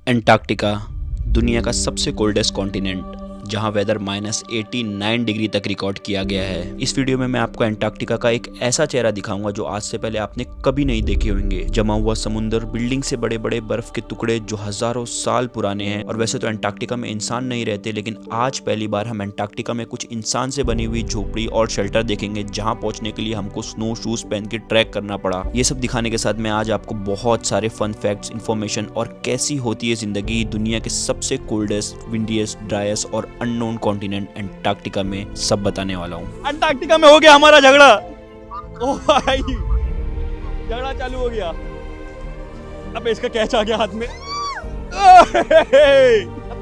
Antarctica दुनिया का सबसे कोल्डेस्ट कॉन्टिनेंट, जहां वेदर -89 डिग्री तक रिकॉर्ड किया गया है। इस वीडियो में मैं आपको एंटार्क्टिका का एक ऐसा चेहरा दिखाऊंगा जो आज से पहले आपने कभी नहीं देखे होंगे। जमा हुआ समुद्र, बिल्डिंग से बड़े बड़े बर्फ के टुकड़े जो हजारों साल पुराने हैं। और वैसे तो एंटार्क्टिका में इंसान नहीं रहते, लेकिन आज पहली बार हम एंटार्क्टिका में कुछ इंसान से बनी हुई झोपड़ी और शेल्टर देखेंगे, जहाँ पहुंचने के लिए हमको स्नो शूज पहन के ट्रैक करना पड़ा। ये सब दिखाने के साथ मैं आज आपको बहुत सारे फन फैक्ट्स, इन्फॉर्मेशन और कैसी होती है जिंदगी दुनिया के सबसे कोल्डेस्ट, विंडीएस्ट, ड्राइएस्ट और अननोन कॉन्टिनेंट एंटार्क्टिका में सब बताने वाला हूँ। अंटार्कटिका में हो गया हमारा झगड़ा। ओ भाई, झगड़ा चालू हो गया। अब इसका कैच आ गया हाथ में।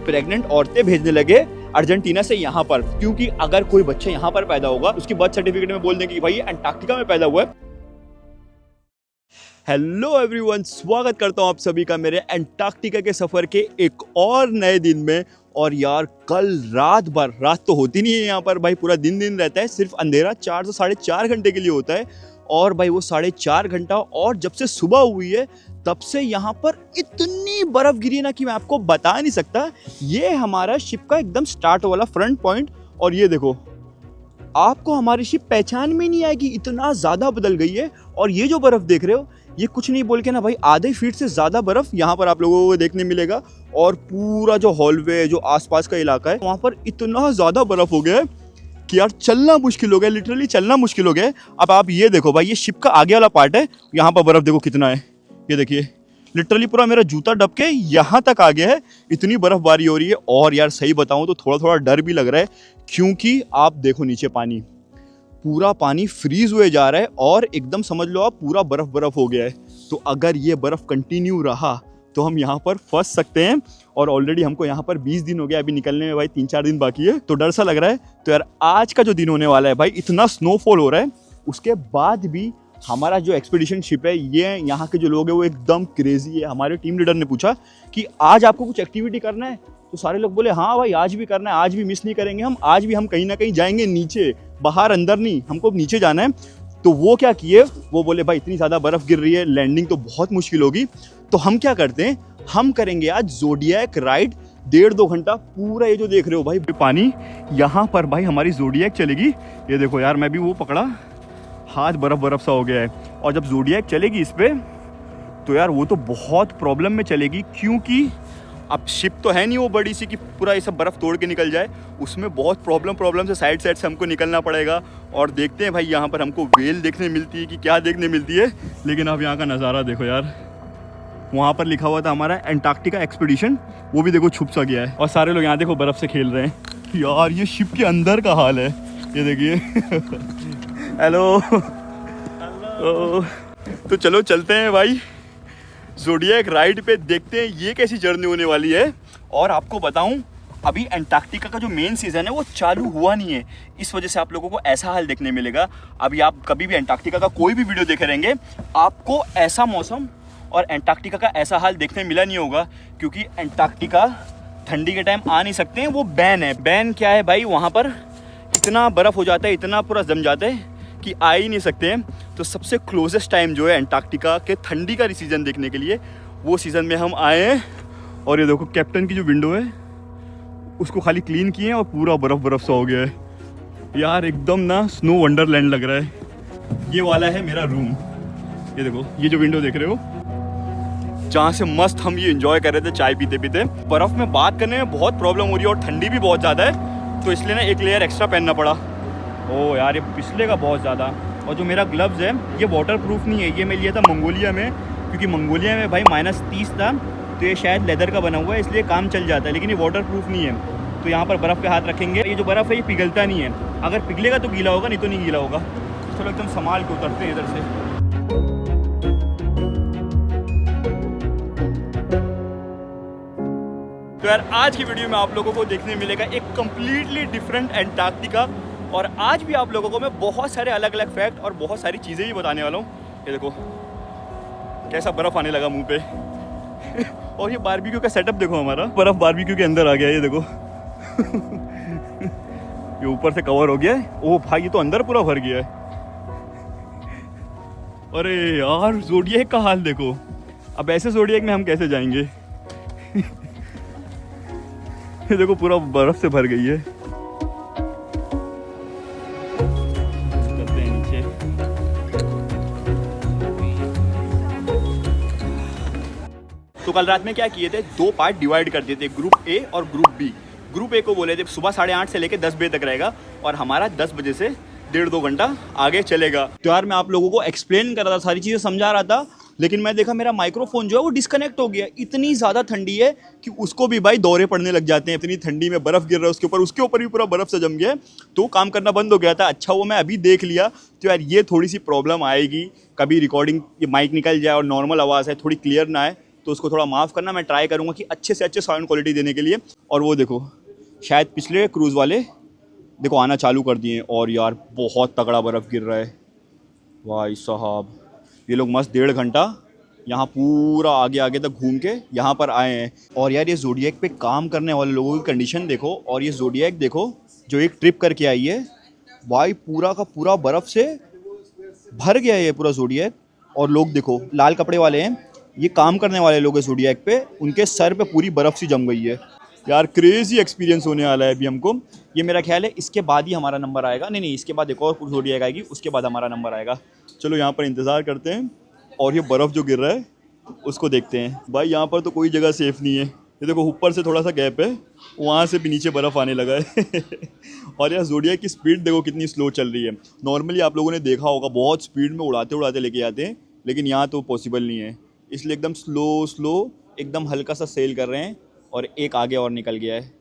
प्रेग्नेंट औरतें भेजने लगे अर्जेंटीना से यहाँ पर, क्योंकि अगर कोई बच्चा यहाँ पर पैदा होगा उसकी बर्थ सर्टिफिकेट में बोल देंगे कि भाई अंटार्कटिका में पैदा हुआ है। हेलो एवरीवन, स्वागत करता हूँ आप सभी का मेरे अंटार्कटिका के सफर के एक और नए दिन में। और यार, कल रात भर, रात तो होती नहीं है यहाँ पर भाई, पूरा दिन दिन रहता है। सिर्फ अंधेरा 4 से 4.5 घंटे के लिए होता है। और भाई वो 4.5 घंटा, और जब से सुबह हुई है तब से यहाँ पर इतनी बर्फ गिरी है ना कि मैं आपको बता नहीं सकता। ये हमारा शिप का एकदम स्टार्ट वाला फ्रंट पॉइंट, और ये देखो, आपको हमारी शिप पहचान में नहीं आएगी, इतना ज़्यादा बदल गई है। और ये जो बर्फ़ देख रहे हो, ये कुछ नहीं बोल के ना भाई, आधे फीट से ज़्यादा बर्फ़ यहाँ पर आप लोगों को देखने मिलेगा। और पूरा जो हॉलवे, जो आसपास का इलाका है, वहाँ पर इतना ज़्यादा बर्फ़ हो गया है कि यार चलना मुश्किल हो गया, लिटरली चलना मुश्किल हो गया है। अब आप ये देखो भाई, ये शिप का आगे वाला पार्ट है, यहाँ पर बर्फ़ देखो कितना है। ये देखिए, लिटरली पूरा मेरा जूता डब के यहाँ तक आ गया है, इतनी बर्फ़बारी हो रही है। और यार सही बताऊँ तो थोड़ा थोड़ा डर भी लग रहा है, क्योंकि आप देखो नीचे पानी, पूरा पानी फ्रीज हुए जा रहा है और एकदम समझ लो आप पूरा बर्फ हो गया है। तो अगर ये बर्फ कंटिन्यू रहा तो हम यहाँ पर फंस सकते हैं। और ऑलरेडी हमको यहाँ पर 20 दिन हो गया, अभी निकलने में भाई 3-4 दिन बाकी है, तो डर सा लग रहा है। तो यार आज का जो दिन होने वाला है भाई, इतना स्नोफॉल हो रहा है, उसके बाद भी हमारा जो एक्सपीडिशन शिप है, ये यहाँ के जो लोग हैं वो एकदम क्रेजी है। हमारे टीम लीडर ने पूछा कि आज आपको कुछ एक्टिविटी करना है, तो सारे लोग बोले हाँ भाई आज भी करना है, आज भी मिस नहीं करेंगे हम, आज भी हम कहीं ना कहीं जाएंगे नीचे, बाहर अंदर नहीं, हमको नीचे जाना है। तो वो क्या किए, वो बोले भाई इतनी ज़्यादा बर्फ़ गिर रही है, लैंडिंग तो बहुत मुश्किल होगी। तो हम क्या करते हैं, हम करेंगे आज ज़ोडिएक राइड 1.5-2 घंटा। पूरा ये जो देख रहे हो भाई पानी, यहाँ पर भाई हमारी ज़ोडिएक चलेगी। ये देखो यार, मैं भी वो पकड़ा, हाथ बर्फ़ सा हो गया है। और जब ज़ोडिएक चलेगी इस पर, तो यार वो तो बहुत प्रॉब्लम में चलेगी, क्योंकि अब शिप तो है नहीं वो बड़ी सी कि पूरा ये सब बर्फ़ तोड़ के निकल जाए। उसमें बहुत प्रॉब्लम से साइड से हमको निकलना पड़ेगा। और देखते हैं भाई यहाँ पर हमको वेल देखने मिलती है कि क्या देखने मिलती है। लेकिन अब यहाँ का नज़ारा देखो यार, वहाँ पर लिखा हुआ था हमारा एंटार्क्टिका एक्सपीडिशन, वो भी देखो छुप सा गया है। और सारे लोग यहाँ देखो बर्फ़ से खेल रहे हैं। यार ये शिप के अंदर का हाल है, ये देखिए। हेलो। तो चलो चलते हैं भाई ज़ोडिएक राइड पे, देखते हैं ये कैसी जर्नी होने वाली है। और आपको बताऊं, अभी एंटार्क्टिका का जो मेन सीज़न है वो चालू हुआ नहीं है, इस वजह से आप लोगों को ऐसा हाल देखने मिलेगा। अभी आप कभी भी एंटार्क्टिका का कोई भी वीडियो देखे रहेंगे, आपको ऐसा मौसम और एंटार्क्टिका का ऐसा हाल देखने मिला नहीं होगा, क्योंकि एंटार्क्टिका ठंडी के टाइम आ नहीं सकते हैं, वो बैन है। बैन क्या है भाई, वहाँ पर इतना बर्फ़ हो जाता है, इतना पूरा जम जाता है कि आ ही नहीं सकते हैं। तो सबसे क्लोजेस्ट टाइम जो है एंटार्क्टिका के ठंडी का सीज़न देखने के लिए, वो सीज़न में हम आए हैं। और ये देखो, कैप्टन की जो विंडो है उसको खाली क्लीन किए हैं और पूरा बर्फ़ सा हो गया है। यार एकदम ना स्नो वंडरलैंड लग रहा है। ये वाला है मेरा रूम, ये देखो, ये जो विंडो देख रहे हो, जहाँ से मस्त हम ये एंजॉय कर रहे थे चाय पीते पीते। बर्फ़ में बात करने में बहुत प्रॉब्लम हो रही है और ठंडी भी बहुत ज़्यादा है, तो इसलिए ना एक लेयर एक्स्ट्रा पहनना पड़ा। ओ यार, ये पिछले का बहुत ज़्यादा। और जो मेरा ग्लव्स है ये वाटर प्रूफ नहीं है, ये मैं लिया था मंगोलिया में, क्योंकि मंगोलिया में भाई -30 था, तो ये शायद लेदर का बना हुआ है, इसलिए काम चल जाता है, लेकिन ये वाटर प्रूफ नहीं है। तो यहाँ पर बर्फ़ पे हाथ रखेंगे, ये जो बर्फ़ है ये पिघलता नहीं है, अगर पिघलेगा तो गीला होगा, नहीं तो नहीं गीला होगा। चलो एकदम संभाल के उतरते हैं इधर से। तो यार आज की वीडियो में आप लोगों को देखने मिलेगा एक कम्प्लीटली डिफरेंट एंटार्क्टिका। और आज भी आप लोगों को मैं बहुत सारे अलग अलग फैक्ट और बहुत सारी चीज़ें भी बताने वाला हूँ। ये देखो कैसा बर्फ़ आने लगा मुंह पे। और ये बारबेक्यू का सेटअप देखो, हमारा बर्फ़ बारबेक्यू के अंदर आ गया है, ये देखो। ये ऊपर से कवर हो गया है। ओह भाई, ये तो अंदर पूरा भर गया है। अरे यार, ज़ोडिएक का हाल देखो। अब ऐसे ज़ोडिएक में हम कैसे जाएंगे। ये देखो पूरा बर्फ से भर गई है। चलते हैं नीचे। तो कल रात में क्या किए थे, 2 पार्ट डिवाइड कर दिए थे, ग्रुप ए और ग्रुप बी। ग्रुप ए को बोले थे सुबह 8:30 से लेकर 10 बजे तक रहेगा और हमारा 10 बजे से 1.5-2 घंटा आगे चलेगा। तो यार मैं आप लोगों को एक्सप्लेन कर रहा था, सारी चीज़ें समझा रहा था, लेकिन मैं देखा मेरा माइक्रोफोन जो है वो डिस्कनेक्ट हो गया। इतनी ज़्यादा ठंडी है कि उसको भी भाई दौरे पड़ने लग जाते हैं। इतनी ठंडी में बर्फ़ गिर रहा है उसके ऊपर भी पूरा बर्फ़ से जम गया है, तो काम करना बंद हो गया था। अच्छा वो मैं अभी देख लिया। तो यार ये थोड़ी सी प्रॉब्लम आएगी, कभी रिकॉर्डिंग ये माइक निकल जाए और नॉर्मल आवाज़ है थोड़ी क्लियर ना आए, तो उसको थोड़ा माफ़ करना। मैं ट्राई करूँगा कि अच्छे से अच्छे साउंड क्वालिटी देने के लिए। और वो देखो शायद पिछले क्रूज़ वाले देखो आना चालू कर दिए और यार बहुत तगड़ा बर्फ़ गिर रहा है भाई साहब। ये लोग मस्त 1.5 घंटा यहाँ पूरा आगे आगे तक घूम के यहाँ पर आए हैं। और यार ये ज़ोडिएक पे काम करने वाले लोगों की कंडीशन देखो, और ये ज़ोडिएक देखो जो एक ट्रिप करके आई है भाई, पूरा का पूरा बर्फ़ से भर गया है ये पूरा ज़ोडिएक। और लोग देखो लाल कपड़े वाले हैं, ये काम करने वाले लोग हैं ज़ोडिएक पे, उनके सर पे पूरी बर्फ़ सी जम गई है। यार क्रेज़ी एक्सपीरियंस होने वाला है अभी हमको। ये मेरा ख्याल है इसके बाद ही हमारा नंबर आएगा। नहीं, इसके बाद एक और ज़ोडिएक आएगी, उसके बाद हमारा नंबर आएगा। चलो यहाँ पर इंतज़ार करते हैं और ये बर्फ़ जो गिर रहा है उसको देखते हैं। भाई यहाँ पर तो कोई जगह सेफ़ नहीं है। ये देखो ऊपर से थोड़ा सा गैप है, वहाँ से भी नीचे बर्फ़ आने लगा है। और यार ज़ोडिएक की स्पीड देखो कितनी स्लो चल रही है। नॉर्मली आप लोगों ने देखा होगा बहुत स्पीड में उड़ाते उड़ाते लेके जाते हैं, लेकिन यहाँ तो पॉसिबल नहीं है, इसलिए एकदम स्लो एकदम हल्का सा सेल कर रहे हैं। और एक आगे और निकल गया है।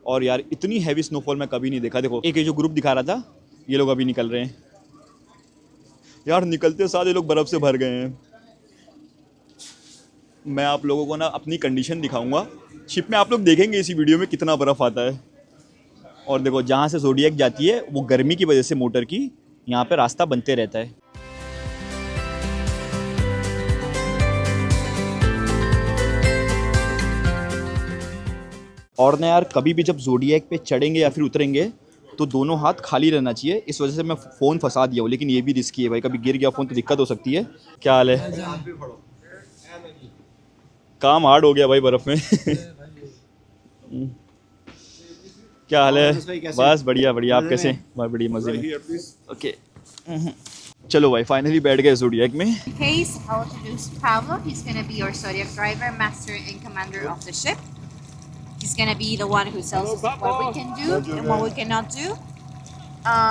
और यार इतनी हैवी स्नोफॉल मैं कभी नहीं देखा। देखो एक ये जो ग्रुप दिखा रहा था, ये लोग अभी निकल रहे हैं। यार निकलते साथ ये लोग बर्फ़ से भर गए हैं। मैं आप लोगों को ना अपनी कंडीशन दिखाऊंगा शिप में, आप लोग देखेंगे इसी वीडियो में कितना बर्फ़ आता है। और देखो जहाँ से ज़ोडिएक जाती है वो गर्मी की वजह से मोटर की यहाँ पे रास्ता बनते रहता है। और ना यार कभी भी जब ज़ोडिएक पे चढ़ेंगे या फिर उतरेंगे तो दोनों हाथ खाली रहना चाहिए। इस वजह से मैं फ़ोन फंसा दिया हूँ, लेकिन ये भी रिस्की है भाई, कभी गिर गया फ़ोन तो दिक्कत हो सकती है। क्या हाल है? काम हार्ड हो गया भाई बर्फ़ में। क्या हाल है? बस बढ़िया बढ़िया, आप कैसे? बहुत बढ़िया, मज़े में। ओके चलो भाई फाइनली बैठ गए ज़ोडिएक में। case, I'll introduce Pablo. He's going to be your Zodiac driver, master and commander of the ship. He's going to be the one who tells us what we can do and what we cannot do.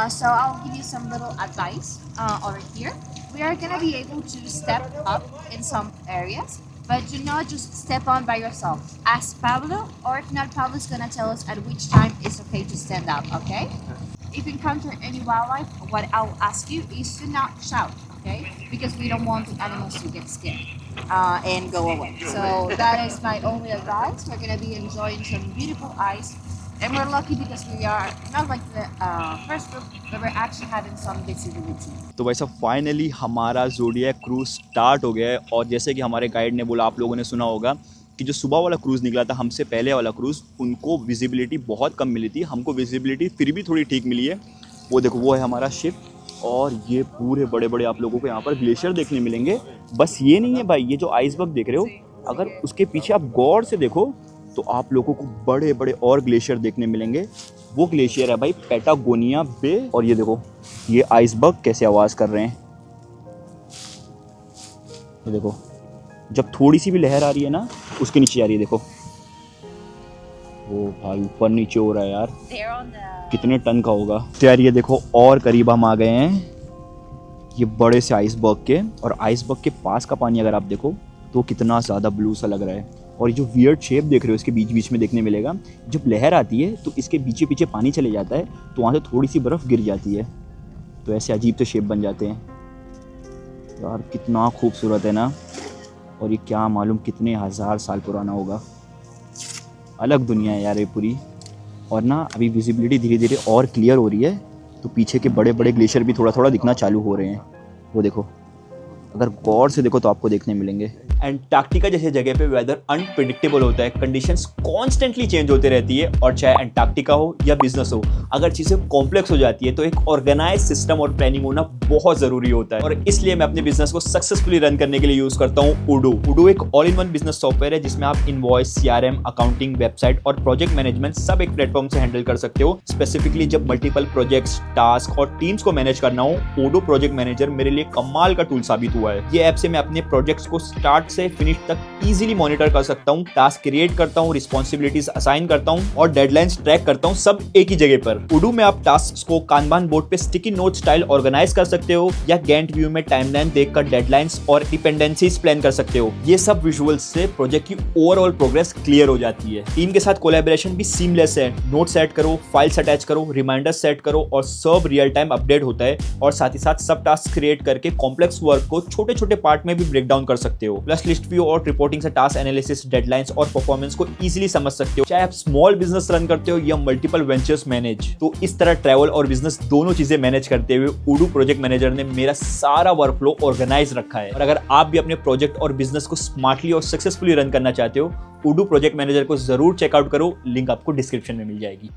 So I'll give you some little advice over here. We are going to be able to step up in some areas, but do not just step on by yourself. Ask Pablo, or if not, Pablo is going to tell us at which time it's okay to stand up, okay? If you encounter any wildlife, what I'll ask you is to not shout, okay? Because we don't want the animals to get scared and go away. So that is my only advice. We're going to be enjoying some beautiful ice. And we're lucky because we are not like the first group, but we're actually having some visibility. तो भाई साहब finally हमारा zodiac cruise start हो गया है। और जैसे कि हमारे गाइड ने बोला, आप लोगों ने सुना होगा कि जो सुबह वाला क्रूज़ निकला था हमसे पहले वाला क्रूज़, उनको विजिबिलिटी बहुत कम मिली थी, हमको विजिबिलिटी फिर भी थोड़ी ठीक मिली है। वो देखो वो है हमारा शिप, और ये पूरे बड़े बड़े आप लोगों को यहाँ पर ग्लेशियर देखने मिलेंगे। बस ये नहीं है भाई, ये जो आइसबर्ग देख रहे हो, अगर उसके पीछे आप गौर से देखो तो आप लोगों को बड़े बड़े और ग्लेशियर देखने मिलेंगे। वो ग्लेशियर है भाई पैटागोनिया बे। और ये देखो ये आइसबर्ग कैसे आवाज़ कर रहे हैं। ये देखो जब थोड़ी सी भी लहर आ रही है ना, उसके नीचे आ रही है, देखो वो भाई ऊपर नीचे हो रहा है यार, कितने टन का होगा। तो यार ये देखो और करीब हम आ गए हैं ये बड़े से आइसबर्ग के। और आइसबर्ग के पास का पानी अगर आप देखो तो कितना ज़्यादा ब्लू सा लग रहा है। और ये जो वियर्ड शेप देख रहे हो इसके बीच बीच में देखने मिलेगा, जब लहर आती है तो इसके पीछे पीछे पानी चले जाता है, तो वहाँ से थोड़ी सी बर्फ़ गिर जाती है, तो ऐसे अजीब से शेप बन जाते हैं। यार कितना खूबसूरत है ना। और ये क्या मालूम कितने हज़ार साल पुराना होगा। अलग दुनिया है यार ये पूरी। और ना अभी विजिबिलिटी धीरे धीरे और क्लियर हो रही है, तो पीछे के बड़े बड़े ग्लेशियर भी थोड़ा थोड़ा दिखना चालू हो रहे हैं। वो देखो, अगर गौर से देखो तो आपको देखने मिलेंगे। एंटार्क्टिका जैसी जगह पे वेदर अनप्रिडिक्टेबल होता है, कंडीशंस कॉन्स्टेंटली चेंज होती रहती है, और चाहे एंटार्क्टिका हो या बिजनेस हो, अगर चीज़ें कॉम्प्लेक्स हो जाती है तो एक ऑर्गेनाइज सिस्टम और प्लानिंग होना बहुत ज़रूरी होता है। और इसलिए मैं अपने बिजनेस को सक्सेसफुली रन करने के लिए यूज़ करता हूँ उडू। उडू एक all in one business software है जिसमें आप इनवॉइस, CRM, अकाउंटिंग, वेबसाइट और प्रोजेक्ट मैनेजमेंट सब एक प्लेटफॉर्म से हैंडल कर सकते हो। स्पेसिफिकली जब मल्टीपल प्रोजेक्ट्स, टास्क और टीम्स को मैनेज करना हो, उडू प्रोजेक्ट मैनेजर मेरे लिए कमाल का टूल साबित हुआ है। ये ऐप से मैं अपने प्रोजेक्ट्स को स्टार्ट से फिनिश तक इजीली मॉनिटर कर सकता हूँ, टास्क क्रिएट करता हूँ, रिस्पॉन्सिबिलिटीज असाइन करता हूँ और डेडलाइंस ट्रैक करता हूँ, सब एक ही जगह पर। उडू में आप टास्क को कानबान बोर्ड पे स्टिकी नोट स्टाइल ऑर्गेनाइज कर सकते हो या गैंट व्यू में टाइमलाइन देखकर डेडलाइंस और डिपेंडेंसीज प्लान कर सकते हो। ये सब विजुअल्स से प्रोजेक्ट की ओवरऑल प्रोग्रेस क्लियर हो जाती है। टीम के साथ कोलैबोरेशन भी सीमलेस है। नोट सेट करो, फाइल्स अटैच करो, रिमाइंडर्स सेट करो और सब रियल टाइम अपडेट होता है। और साथ ही साथ सब टास्क क्रिएट करके कॉम्प्लेक्स वर्क को छोटे छोटे पार्ट में भी ब्रेक डाउन कर सकते हो। प्लस लिस्ट व्यू और रिपोर्टिंग से टास्क एनालिसिस, डेडलाइंस और परफॉर्मेंस को इजीली समझ सकते हो, चाहे आप स्मॉल बिजनेस रन करते हो या मल्टीपल वेंचर्स मैनेज। तो इस तरह ट्रैवल और बिजनेस दोनों चीजें मैनेज करते हुए उडू प्रोजेक्ट मैनेजर ने मेरा सारा वर्कफ्लो ऑर्गेनाइज रखा है। और अगर आप भी अपने प्रोजेक्ट और बिजनेस को स्मार्टली और सक्सेसफुली रन करना चाहते हो, उडू प्रोजेक्ट मैनेजर को जरूर चेकआउट करो, लिंक आपको डिस्क्रिप्शन में मिल जाएगी।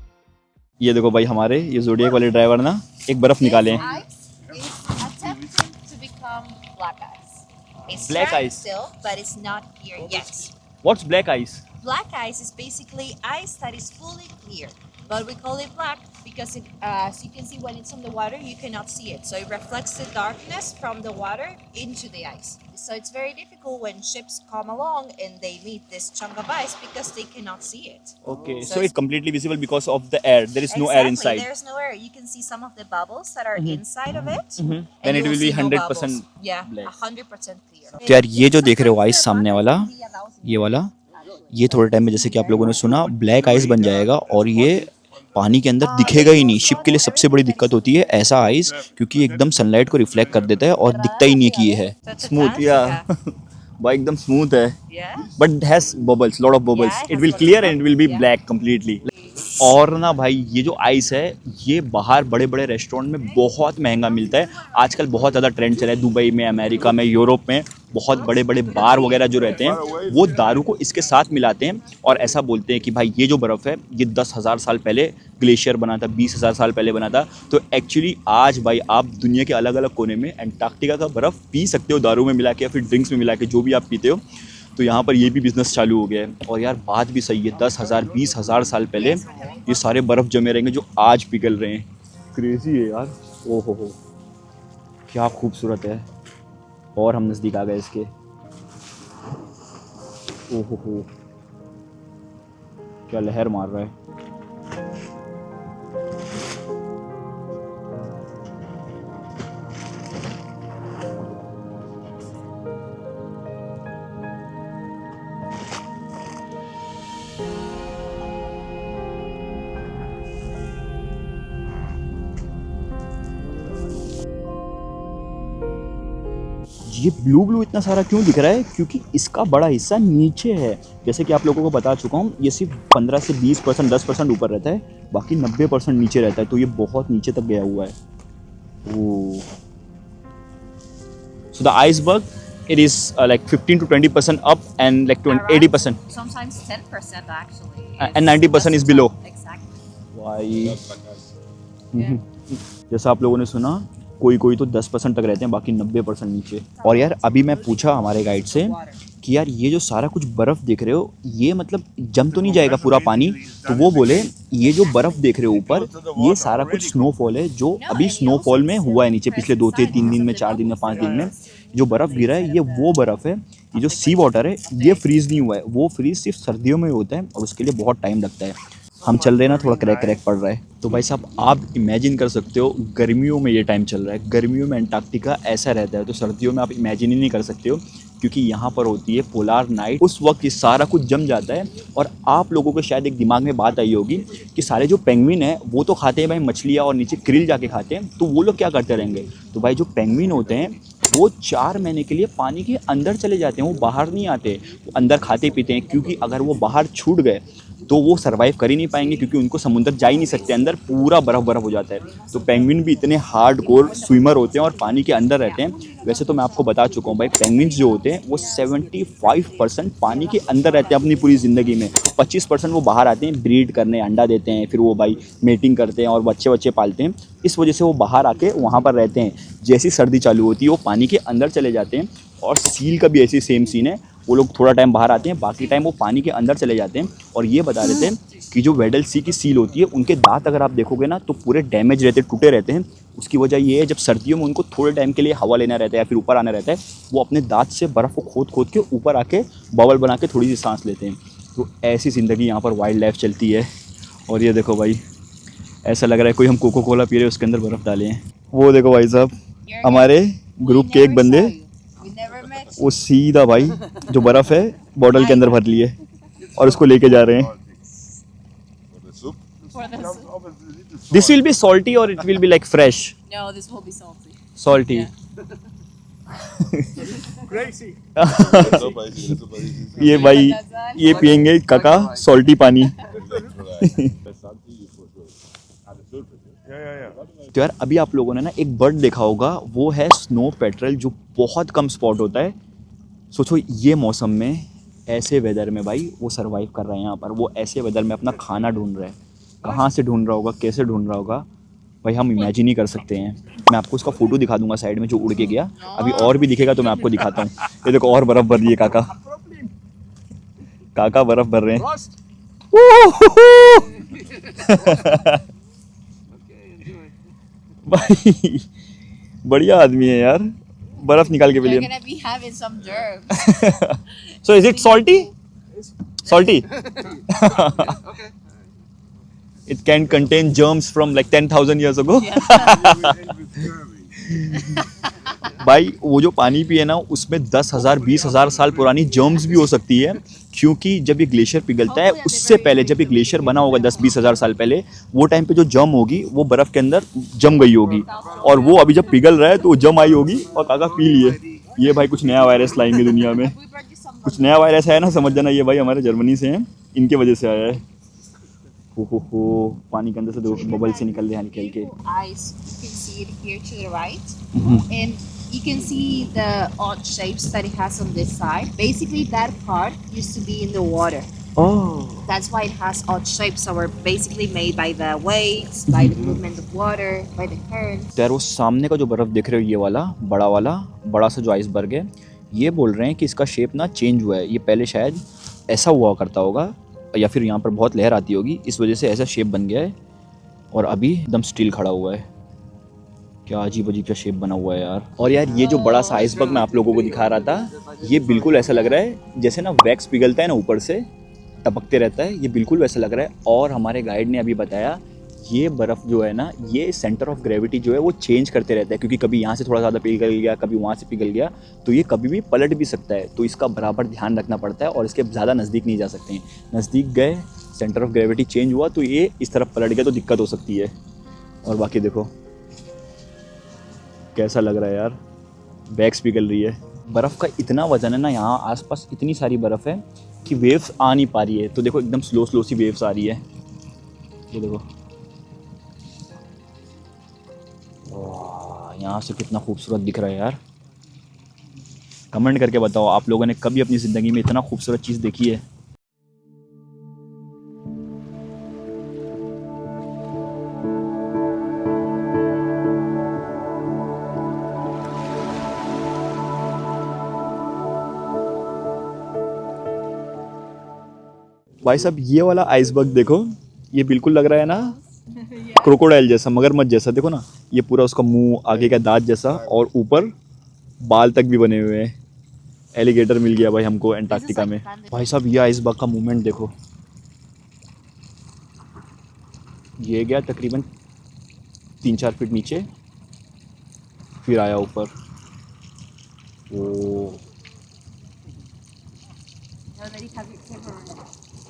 ये देखो भाई, हमारे ये ज़ोडिएक वाले ड्राइवर ना एक बर्फ निकाले हैं। Black ice. Still, but it's not here yet. What's black ice? Black ice is basically ice that is fully clear, but we call it black because it, as you can see, when it's on the water, you cannot see it. So it reflects the darkness from the water into the ice. So it's very difficult when ships come along and they meet this chunk of ice because they cannot see it. Okay, So so it's completely visible because of the air. There is no air inside. There's no air. You can see some of the bubbles that are inside of it. Then and it you'll will be see no 100% bubbles. Yeah, black. 100% clear. तो यार ये जो देख रहे हो ice सामने वाला, ये वाला, ये थोड़े टाइम में जैसे कि आप लोगों ने सुना ब्लैक आइस बन जाएगा और ये पानी के अंदर दिखेगा ही नहीं। शिप के लिए सबसे बड़ी दिक्कत होती है ऐसा आइस, क्योंकि एकदम सनलाइट को रिफ्लेक्ट कर देता है और दिखता ही नहीं है कि ये है। Smooth, yeah. भाई एकदम स्मूथ है, Yeah. but it has bubbles, lot of bubbles. Yeah, it It has will lots clear of and it will be bubbles, black completely. और ना भाई ये जो आइस है ये बाहर बड़े बड़े रेस्टोरेंट में बहुत महंगा मिलता है। आजकल बहुत ज़्यादा ट्रेंड चला है, दुबई में, अमेरिका में, यूरोप में बहुत बड़े बड़े बार वगैरह जो रहते हैं वो दारू को इसके साथ मिलाते हैं और ऐसा बोलते हैं कि भाई ये जो बर्फ़ है ये 10,000 साल पहले ग्लेशियर बना था, 20,000 साल पहले बना था। तो एक्चुअली आज भाई आप दुनिया के अलग अलग कोने में एंटार्क्टिका का बर्फ़ पी सकते हो दारू में मिला के या फिर ड्रिंक्स में मिला के, जो भी आप पीते हो। तो यहाँ पर ये भी बिज़नेस चालू हो गया है। और यार बात भी सही है, 10,000 20,000 साल पहले ये सारे बर्फ़ जमे रहेंगे जो आज पिघल रहे हैं। क्रेजी है यार। ओहो हो, क्या खूबसूरत है। और हम नज़दीक आ गए इसके। ओहो हो, क्या लहर मार रहा है। ये ब्लू ब्लू इतना सारा क्यों दिख रहा है? क्योंकि इसका बड़ा हिस्सा नीचे है। जैसे कि आप लोगों को बता चुका हूँ, ये सिर्फ 15 से 20%, 10% ऊपर रहता है, बाकी 90% नीचे रहता है। तो ये बहुत नीचे तक गया हुआ है। Oh, so the iceberg it is like 15 to 20% up and like 80%. Sometimes 10% actually. And 90% is below. Exactly. भाई जैसा आप लोगों ने सुना, कोई कोई तो 10% तक रहते हैं, बाकी 90% नीचे। और यार अभी मैं पूछा हमारे गाइड से कि यार ये जो सारा कुछ बर्फ़ देख रहे हो ये मतलब जम तो नहीं जाएगा पूरा पानी? तो वो बोले ये जो बर्फ़ देख रहे हो ऊपर, ये सारा कुछ स्नोफॉल है जो अभी स्नोफॉल में हुआ है नीचे पिछले 2 से 3 दिन में, 4 दिन में, 5 दिन में। जो बर्फ़ गिरा है ये वो बर्फ़ है। ये जो सी वाटर है ये फ्रीज़ नहीं हुआ है, वो फ्रीज़ सिर्फ सर्दियों में होता है और उसके लिए बहुत टाइम लगता है। हम चल रहे हैं ना, थोड़ा क्रैक पड़ रहा है। तो भाई साहब आप इमेजिन कर सकते हो गर्मियों में ये टाइम चल रहा है, गर्मियों में एंटार्क्टिका ऐसा रहता है। तो सर्दियों में आप इमेजिन ही नहीं कर सकते हो, क्योंकि यहाँ पर होती है पोलार नाइट। उस वक्त ये सारा कुछ जम जाता है। और आप लोगों को शायद एक दिमाग में बात आई होगी कि सारे जो पेंगुइन है वो तो खाते हैं भाई मछलियाँ और नीचे क्रिल जाके खाते हैं, तो वो लोग क्या करते रहेंगे? तो भाई जो पेंगुइन होते हैं वो 4 महीने के लिए पानी के अंदर चले जाते हैं, वो बाहर नहीं आते, वो अंदर खाते पीते हैं। क्योंकि अगर वो बाहर छूट गए तो वो सर्वाइव कर ही नहीं पाएंगे क्योंकि उनको समुद्र जा ही नहीं सकते, अंदर पूरा बर्फ़ हो जाता है। तो पेंगुइन भी इतने हार्डकोर स्विमर होते हैं और पानी के अंदर रहते हैं। वैसे तो मैं आपको बता चुका हूँ भाई, पेंगुइन्स जो होते हैं वो 75% पानी के अंदर रहते हैं अपनी पूरी ज़िंदगी में। 25% वो बाहर आते हैं ब्रीड करने, अंडा देते हैं, फिर वो भाई मेटिंग करते हैं और बच्चे पालते हैं। इस वजह से वो बाहर आके वहाँ पर रहते हैं। जैसी सर्दी चालू होती है वो पानी के अंदर चले जाते हैं। और सील का भी ऐसी सेम सीन है, वो लोग थोड़ा टाइम बाहर आते हैं, बाकी टाइम वो पानी के अंदर चले जाते हैं। और ये बता रहे थे कि जो वेडल सी की सील होती है उनके दांत अगर आप देखोगे ना तो पूरे डैमेज रहते, टूटे रहते हैं। उसकी वजह ये है, जब सर्दियों में उनको थोड़े टाइम के लिए हवा लेना रहता है या फिर ऊपर आना रहता है, वो अपने दांत से बर्फ़ को खोद के ऊपर आके बबल बना के थोड़ी सी सांस लेते हैं। तो ऐसी ज़िंदगी यहाँ पर वाइल्ड लाइफ चलती है। और ये देखो भाई, ऐसा लग रहा है कोई हम कोको कोला पी रहे हैं उसके अंदर बर्फ़ डाले हैं। वो देखो भाई साहब, हमारे ग्रुप के एक बंदे, वो सीधा भाई जो बर्फ़ है बॉटल के अंदर भर लिए और उसको लेके जा रहे हैं। This will be salty or it will be like fresh? No, this will be salty. Salty. Crazy. ये भाई, ये पियेंगे काका सॉल्टी पानी। तो यार अभी आप लोगों ने ना एक बर्ड देखा होगा, वो है स्नो पेट्रल, जो बहुत कम स्पॉट होता है। सोचो ये मौसम में, ऐसे वेदर में भाई वो सरवाइव कर रहे हैं यहाँ पर। वो ऐसे वेदर में अपना खाना ढूंढ रहे हैं। कहाँ से ढूंढ रहा होगा, कैसे ढूंढ रहा होगा भाई, हम इमेजिन ही कर सकते हैं। मैं आपको उसका फ़ोटो दिखा दूंगा साइड में जो उड़ के गया। अभी और भी दिखेगा तो मैं आपको दिखाता हूँ। ये देखो और बर्फ़ भर रही है काका, काका बर्फ़ भर रहे हैं। भाई बढ़िया आदमी है यार, बर्फ़ निकाल के You're लिए। gonna be having some germs. So is it salty? Salty. It can contain germs from like 10,000 years ago. भाई वो जो पानी पिए ना उसमें 10,000 20,000 साल पुरानी जर्म्स भी हो सकती है, क्योंकि जब ये ग्लेशियर पिघलता है उससे पहले, जब ये ग्लेशियर बना होगा 10-20 हज़ार साल पहले, वो टाइम पे जो जम होगी वो बर्फ़ के अंदर जम गई होगी और वो अभी जब पिघल रहा है तो वो जम आई होगी और काका पी लिए। ये भाई कुछ नया वायरस लाएंगे दुनिया में, कुछ नया वायरस है ना, समझ जाना। ये भाई हमारे जर्मनी से हैं, इनके वजह से आया है। हो पानी के अंदर से दो बबल से निकल रहे हैं निकल के। Eyes, you can see it here to the right, and you can see the odd shapes that it has on this side. Basically, that part used to be in the water. Oh. That's why it has odd shapes that were basically made by the waves, by the movement of water, by the currents. तो यार वो सामने का जो बर्फ़ देख रहे हो, ये वाला बड़ा सा जो आइसबर्ग है, ये बोल रहे हैं कि इसका शेप ना चेंज हुआ है। ये पहले शायद ऐसा हुआ करता होगा या फिर यहाँ पर बहुत लहर आती होगी, इस वजह से ऐसा शेप बन गया है और अभी एकदम स्टिल खड़ा हुआ है। क्या अजीब अजीब सा शेप बना हुआ है यार। और यार ये जो बड़ा सा आइसबर्ग मैं आप लोगों को दिखा रहा था, ये बिल्कुल ऐसा लग रहा है जैसे ना वैक्स पिघलता है ना ऊपर से टपकते रहता है, ये बिल्कुल वैसा लग रहा है। और हमारे गाइड ने अभी बताया ये बर्फ़ जो है ना, ये सेंटर ऑफ ग्रेविटी जो है वो चेंज करते रहता है, क्योंकि कभी यहाँ से थोड़ा ज़्यादा पिघल गया, कभी वहाँ से पिघल गया, तो ये कभी भी पलट भी सकता है। तो इसका बराबर ध्यान रखना पड़ता है और इसके ज़्यादा नज़दीक नहीं जा सकते हैं। नज़दीक गए, सेंटर ऑफ ग्रेविटी चेंज हुआ तो ये इस तरफ पलट गया तो दिक्कत हो सकती है। और बाकी देखो कैसा लग रहा है यार, वैक्स पिघल रही है। बर्फ़ का इतना वजन है ना, यहाँ आसपास इतनी सारी बर्फ़ है कि वेव्स आ नहीं पा रही है। तो देखो एकदम स्लो सी वेव्स आ रही है, ये देखो। यहाँ से कितना खूबसूरत दिख रहा है यार। कमेंट करके बताओ आप लोगों ने कभी अपनी ज़िंदगी में इतना खूबसूरत चीज़ देखी है। भाई साहब ये वाला आइसबर्ग देखो, ये बिल्कुल लग रहा है ना क्रोकोडाइल जैसा, मगरमच्छ जैसा। देखो ना, ये पूरा उसका मुंह, आगे का दांत जैसा और ऊपर बाल तक भी बने हुए हैं। एलिगेटर मिल गया भाई हमको एंटार्क्टिका में। भाई साहब ये आइसबर्ग का मूवमेंट देखो, ये गया तकरीबन 3-4 फीट नीचे, फिर आया ऊपर। ओ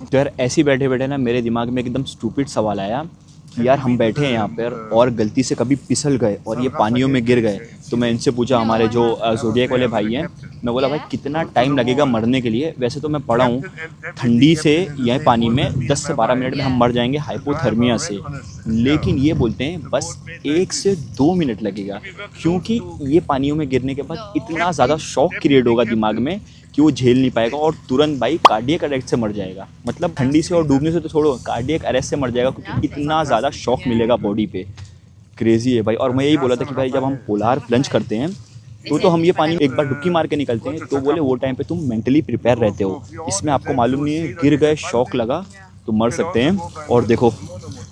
तो यार ऐसे बैठे बैठे ना मेरे दिमाग में एकदम स्टूपिड सवाल आया कि यार हम बैठे हैं यहाँ पर और गलती से कभी फिसल गए और ये पानियों में गिर गए। तो मैं इनसे पूछा, हमारे जो ज़ोडिएक वाले भाई हैं, मैं बोला भाई कितना टाइम लगेगा मरने के लिए। वैसे तो मैं पढ़ा हूँ ठंडी से यह पानी में 10 से 12 मिनट में हम मर जाएंगे हाइपोथर्मिया से, लेकिन ये बोलते हैं बस 1 से 2 मिनट लगेगा, क्योंकि ये पानियों में गिरने के बाद इतना ज़्यादा शॉक क्रिएट होगा दिमाग में कि वो झेल नहीं पाएगा और तुरंत भाई कार्डियक अरेस्ट से मर जाएगा। मतलब ठंडी से और डूबने से तो छोड़ो, कार्डियक अरेस्ट से मर जाएगा, क्योंकि इतना ज़्यादा शॉक मिलेगा बॉडी पे। क्रेजी है भाई। और मैं यही बोला था कि भाई जब हम पोलार प्लंज करते हैं तो हम ये पानी में एक बार डुबकी मार के निकलते हैं, तो बोले वो टाइम पे तुम मेंटली प्रिपेयर रहते हो। इसमें आपको मालूम नहीं है, गिर गए, शॉक लगा तो मर सकते हैं। और देखो